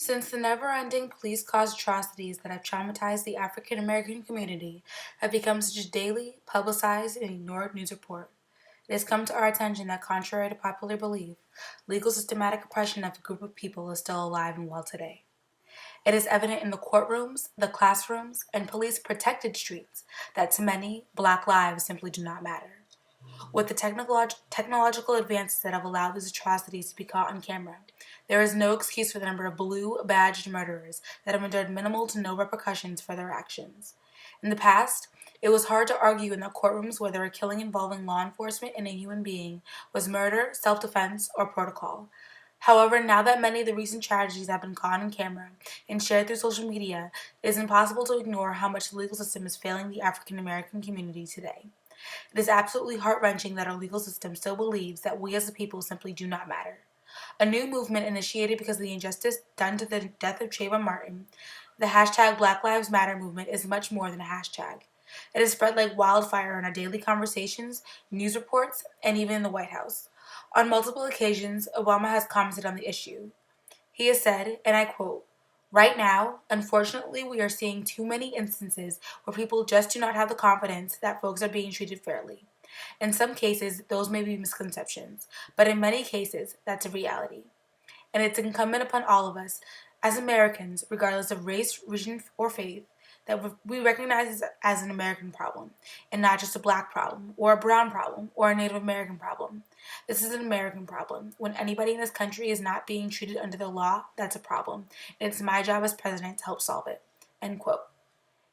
Since the never-ending police-caused atrocities that have traumatized the African American community have become such a daily, publicized, and ignored news report, it has come to our attention that, contrary to popular belief, legal systematic oppression of a group of people is still alive and well today. It is evident in the courtrooms, the classrooms, and police-protected streets that to many, Black lives simply do not matter. With the technological advances that have allowed these atrocities to be caught on camera, there is no excuse for the number of blue-badged murderers that have endured minimal to no repercussions for their actions. In the past, it was hard to argue in the courtrooms whether a killing involving law enforcement and a human being was murder, self-defense, or protocol. However, now that many of the recent tragedies have been caught on camera and shared through social media, it is impossible to ignore how much the legal system is failing the African American community today. It is absolutely heart-wrenching that our legal system still believes that we as a people simply do not matter. A new movement initiated because of the injustice done to the death of Trayvon Martin, the hashtag Black Lives Matter movement is much more than a hashtag. It has spread like wildfire in our daily conversations, news reports, and even in the White House. On multiple occasions, Obama has commented on the issue. He has said, and I quote, "Right now, unfortunately, we are seeing too many instances where people just do not have the confidence that folks are being treated fairly. In some cases, those may be misconceptions, but in many cases, that's a reality. And it's incumbent upon all of us, as Americans, regardless of race, religion, or faith, that we recognize this as an American problem, and not just a Black problem, or a brown problem, or a Native American problem. This is an American problem. When anybody in this country is not being treated under the law, that's a problem, and it's my job as president to help solve it." End quote.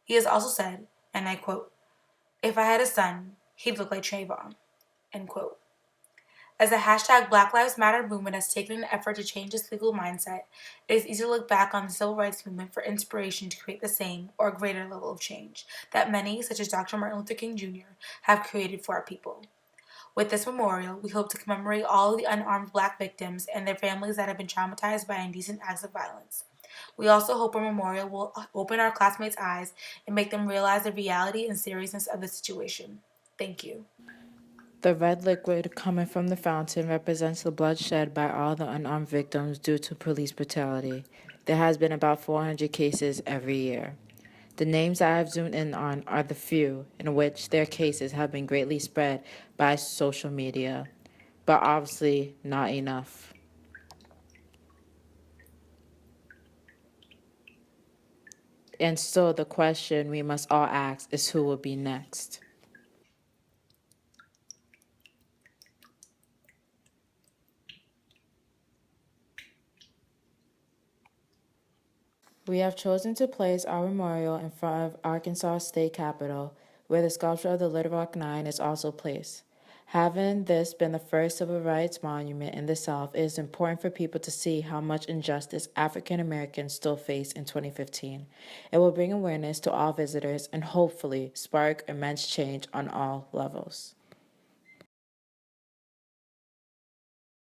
He has also said, and I quote, "If I had a son, he'd look like Trayvon." End quote. As the hashtag Black Lives Matter movement has taken an effort to change this legal mindset, it is easy to look back on the civil rights movement for inspiration to create the same or greater level of change that many, such as Dr. Martin Luther King Jr., have created for our people. With this memorial, we hope to commemorate all of the unarmed Black victims and their families that have been traumatized by indecent acts of violence. We also hope our memorial will open our classmates' eyes and make them realize the reality and seriousness of the situation. Thank you. The red liquid coming from the fountain represents the blood shed by all the unarmed victims due to police brutality. There has been about 400 cases every year. The names I have zoomed in on are the few in which their cases have been greatly spread by social media, but obviously not enough. And so the question we must all ask is who will be next? We have chosen to place our memorial in front of Arkansas State Capitol, where the sculpture of the Little Rock Nine is also placed. Having this been the first civil rights monument in the South, it is important for people to see how much injustice African Americans still face in 2015. It will bring awareness to all visitors and hopefully spark immense change on all levels.